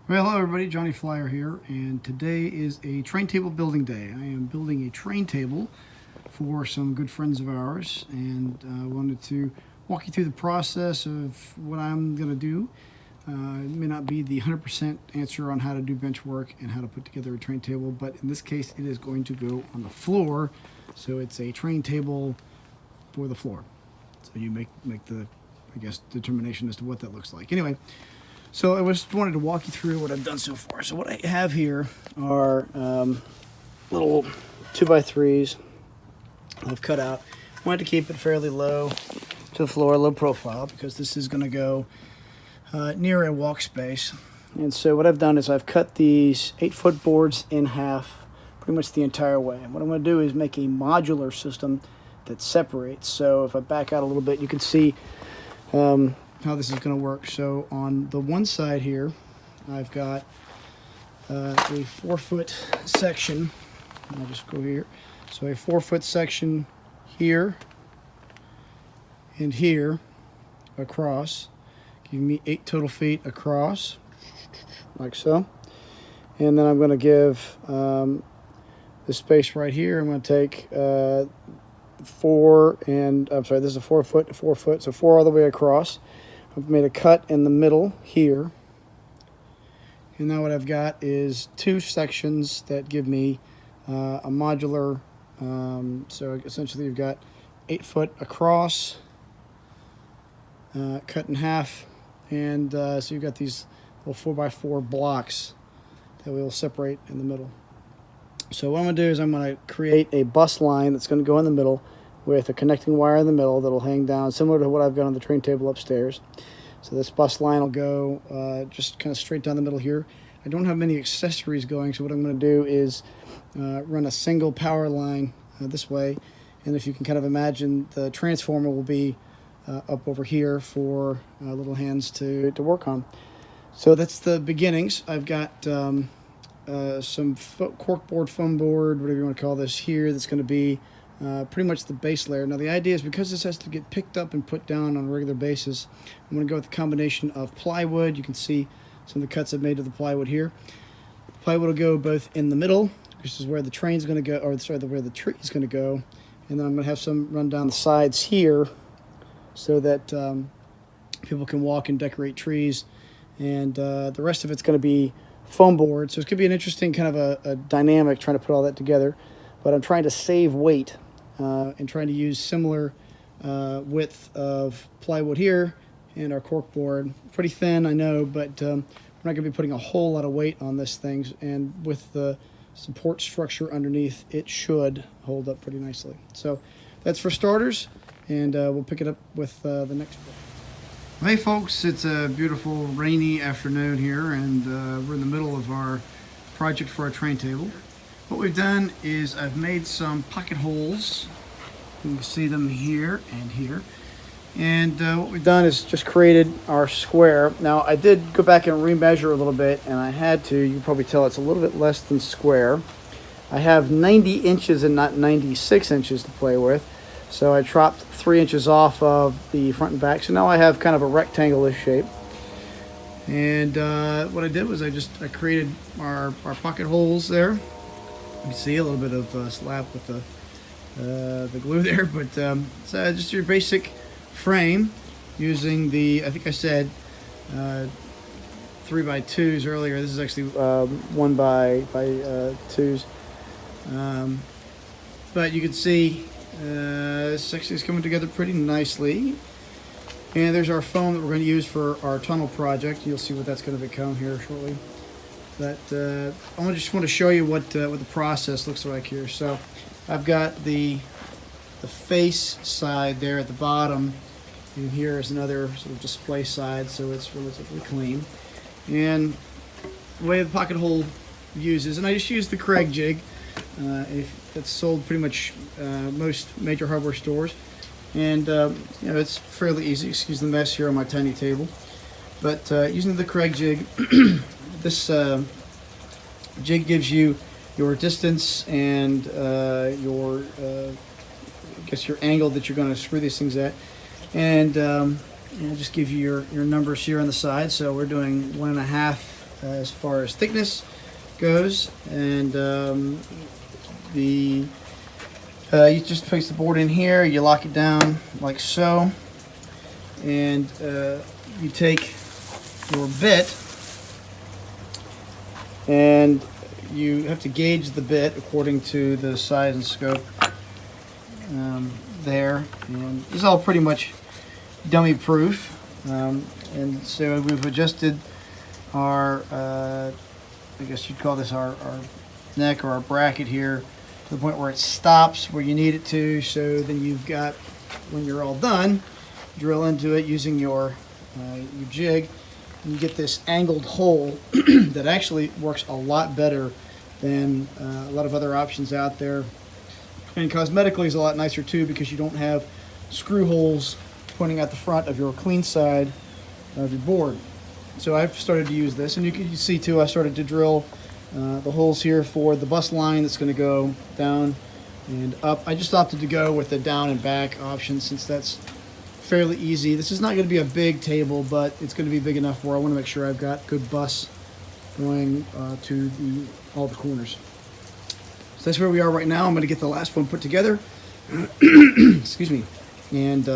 Well, hello everybody, Johnny Flyer here, and today is a train table building day. I am building a train table for some good friends of ours, and I wanted to walk you through the process of what I'm going to do. It may not be the 100% answer on how to do bench work and how to put together a train table, but in this case it is going to go on the floor, so it's a train table for the floor. So you make the, I guess, determination as to what that looks like. Anyway, so I just wanted to walk you through what I've done so far. So what I have here are little 2x3s I've cut out. I wanted to keep it fairly low to the floor, low profile, because this is going to go near a walk space. And so what I've done is I've cut these 8-foot boards in half pretty much the entire way. And what I'm going to do is make a modular system that separates. So if I back out a little bit, you can see how this is going to work. So on the one side here, I've got a 4-foot section. I'll just go here. So a 4-foot section here and here across, giving me 8 total feet across, like so. And then I'm going to give this space right here. I'm going to take 4 and I'm sorry, this is a 4-foot to 4-foot, so 4 all the way across. I've made a cut in the middle here, and now what I've got is 2 sections that give me a modular. So essentially you've got 8 foot across, cut in half, and so you've got these little 4x4 blocks that will separate in the middle. So what I'm going to do is I'm going to create a bus line that's going to go in the middle with a connecting wire in the middle that'll hang down, similar to what I've got on the train table upstairs. So this bus line will go just kind of straight down the middle here. I don't have many accessories going, so what I'm going to do is run a single power line this way. And if you can kind of imagine, the transformer will be up over here for little hands to work on. So that's the beginnings. I've got some corkboard, foam board, whatever you want to call this here, that's going to be pretty much the base layer. Now the idea is, because this has to get picked up and put down on a regular basis, I'm going to go with a combination of plywood. You can see some of the cuts I've made to the plywood here. The plywood will go both in the middle, which is where the train's going to go, or sorry, where the tree is going to go, and then I'm going to have some run down the sides here so that people can walk and decorate trees, and the rest of it's going to be foam board. So it's going to be an interesting kind of a dynamic trying to put all that together, but I'm trying to save weight and trying to use similar width of plywood here and our cork board. Pretty thin, I know, but we're not going to be putting a whole lot of weight on this thing, and with the support structure underneath, it should hold up pretty nicely. So that's for starters, and we'll pick it up with the next one. Hey folks, it's a beautiful rainy afternoon here, and we're in the middle of our project for our train table. What we've done is I've made some pocket holes. You can see them here and here. And what we've done is just created our square. Now I did go back and remeasure a little bit, and I had to. You can probably tell it's a little bit less than square. I have 90 inches and not 96 inches to play with. So I chopped 3 inches off of the front and back. So now I have kind of a rectangle-ish shape. And what I did was I created our pocket holes there. You can see a little bit of slap with the glue there, but it's just your basic frame using the, I think I said 3x2s earlier. This is actually 1x2s. But you can see this actually is coming together pretty nicely. And there's our foam that we're going to use for our tunnel project. You'll see what that's going to become here shortly. But I just want to show you what the process looks like here. So I've got the face side there at the bottom, and here is another sort of display side, so it's relatively clean. And the way the pocket hole uses, and I just use the Craig jig. That's sold pretty much most major hardware stores, and you know, it's fairly easy. Excuse the mess here on my tiny table, but using the Craig jig. This jig gives you your distance and your, I guess, your angle that you're going to screw these things at, and just give you your numbers here on the side. So we're doing 1.5 as far as thickness goes, and you just place the board in here, you lock it down like so, and you take your bit, and you have to gauge the bit according to the size and scope there, and this is all pretty much dummy proof, and so we've adjusted our I guess you'd call this our neck or our bracket here to the point where it stops where you need it to, so then you've got, when you're all done, drill into it using your jig, and you get this angled hole that actually works a lot better than a lot of other options out there, and cosmetically is a lot nicer too, because you don't have screw holes pointing at the front of your clean side of your board. So I've started to use this, and you can see too, I started to drill the holes here for the bus line that's going to go down and up. I just opted to go with the down and back option since that's fairly easy. This is not going to be a big table, but it's going to be big enough where I want to make sure I've got good bus going to all the corners. So that's where we are right now. I'm going to get the last one put together. Excuse me. And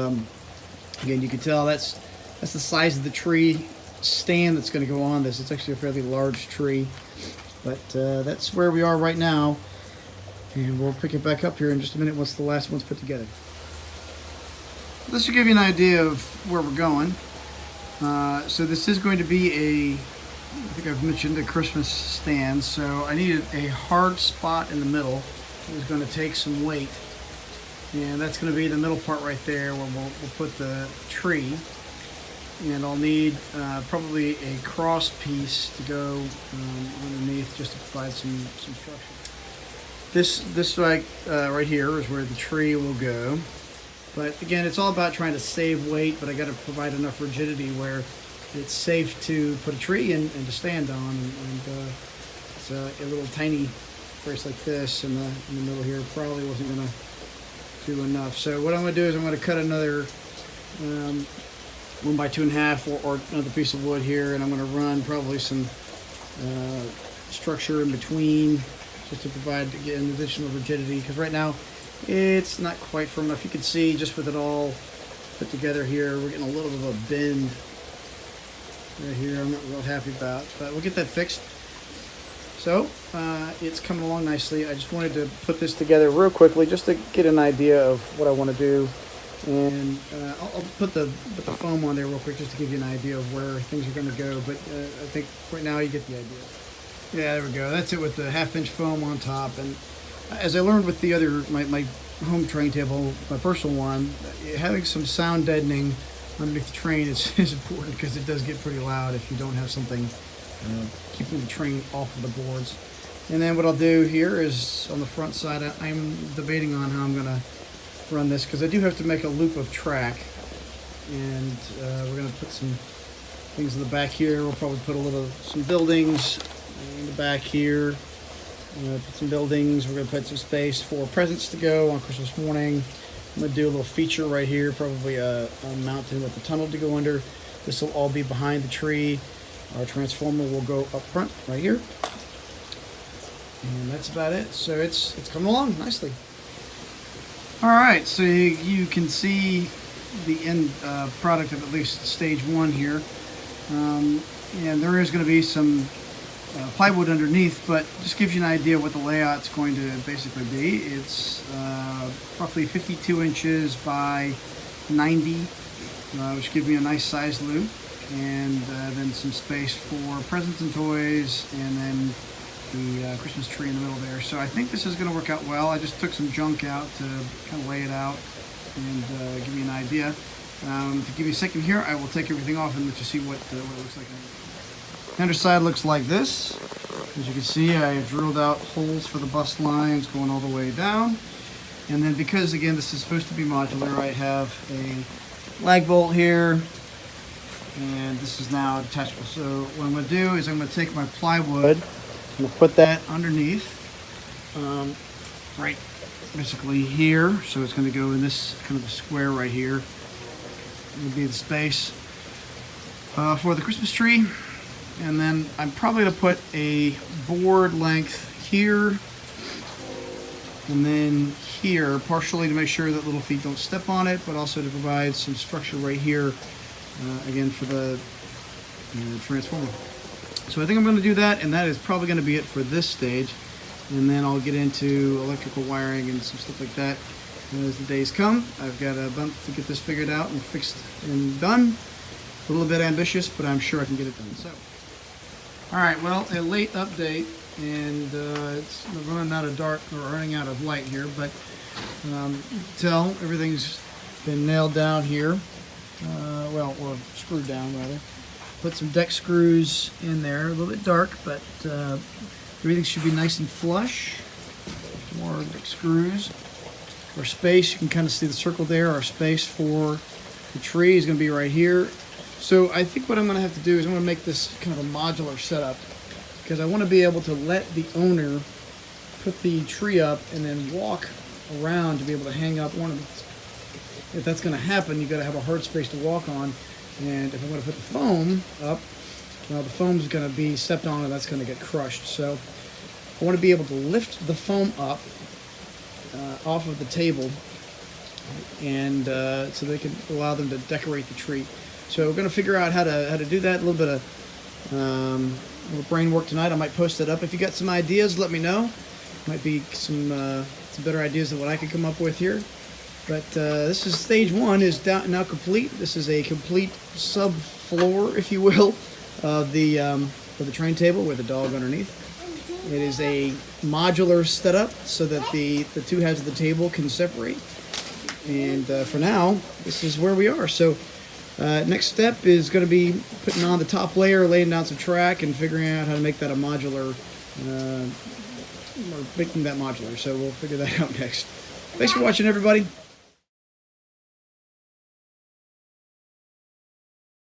again, you can tell that's the size of the tree stand that's going to go on this. It's actually a fairly large tree, but that's where we are right now, and we'll pick it back up here in just a minute once the last one's put together. This should give you an idea of where we're going. So this is going to be I think I've mentioned a Christmas stand, so I needed a hard spot in the middle that was going to take some weight, and that's going to be the middle part right there where we'll put the tree. And I'll need probably a cross piece to go underneath just to provide some structure. This right here is where the tree will go. But again, it's all about trying to save weight, but I got to provide enough rigidity where it's safe to put a tree in and to stand on. And it's a little tiny brace like this in the middle here probably wasn't going to do enough. So what I'm going to do is I'm going to cut another 1 by 2.5 or another piece of wood here, and I'm going to run probably some structure in between just to provide again additional rigidity, because right now it's not quite firm enough. You can see just with it all put together here, we're getting a little bit of a bend right here. I'm not real happy about, but we'll get that fixed. So it's coming along nicely. I just wanted to put this together real quickly just to get an idea of what I want to do. And I'll put the foam on there real quick just to give you an idea of where things are going to go. But I think right now you get the idea. Yeah, there we go. That's it with the 1/2-inch foam on top. And as I learned with the other, my home train table, my personal one, having some sound deadening underneath the train is important, because it does get pretty loud if you don't have something keeping the train off of the boards. And then what I'll do here is on the front side, I'm debating on how I'm going to run this, because I do have to make a loop of track, and we're going to put some things in the back here. We'll probably put some buildings in the back here. Put some buildings. We're going to put some space for presents to go on Christmas morning. I'm going to do a little feature right here, probably a mountain with a tunnel to go under. This will all be behind the tree. Our transformer will go up front right here, and that's about it. So it's coming along nicely. All right, so you can see the end product of at least stage 1 here, and there is going to be some plywood underneath, but just gives you an idea of what the layout's going to basically be. It's roughly 52 inches by 90, which gives me a nice size loop, and then some space for presents and toys, and then the Christmas tree in the middle there. So I think this is going to work out well. I just took some junk out to kind of lay it out and give you an idea. To give you a second here, I will take everything off and let you see what it looks like. The underside looks like this. As you can see, I have drilled out holes for the bus lines going all the way down. And then because, again, this is supposed to be modular, I have a lag bolt here, and this is now detachable. So what I'm going to do is I'm going to take my plywood, I'm going to put that underneath, right basically here. So it's going to go in this kind of a square right here. It will be the space for the Christmas tree. And then I'm probably going to put a board length here and then here, partially to make sure that little feet don't step on it, but also to provide some structure right here, again, for the transformer. So I think I'm going to do that, and that is probably going to be it for this stage. And then I'll get into electrical wiring and some stuff like that as the days come. I've got a month to get this figured out and fixed and done. A little bit ambitious, but I'm sure I can get it done. So, all right, well, a late update, and it's running out of dark or running out of light here, but you can tell everything's been nailed down here. Well, or screwed down rather. Put some deck screws in there, a little bit dark, but everything should be nice and flush. More deck screws. Our space, you can kind of see the circle there. Our space for the tree is going to be right here. So I think what I'm going to have to do is I'm going to make this kind of a modular setup, because I want to be able to let the owner put the tree up and then walk around to be able to hang up ornaments. If that's going to happen, you've got to have a hard space to walk on. And if I'm going to put the foam up, well, the foam's going to be stepped on and that's going to get crushed. So I want to be able to lift the foam up off of the table, and so they can allow them to decorate the tree. So we're going to figure out how to do that. A little bit of little brain work tonight. I might post it up. If you got some ideas, let me know. Might be some better ideas than what I could come up with here. But this is stage one is now complete. This is a complete subfloor, if you will, of the train table with a dog underneath. It is a modular setup so that the two halves of the table can separate. And for now, this is where we are. So next step is going to be putting on the top layer, laying down some track, and figuring out how to make that a modular, or making that modular. So we'll figure that out next. Thanks for watching, everybody.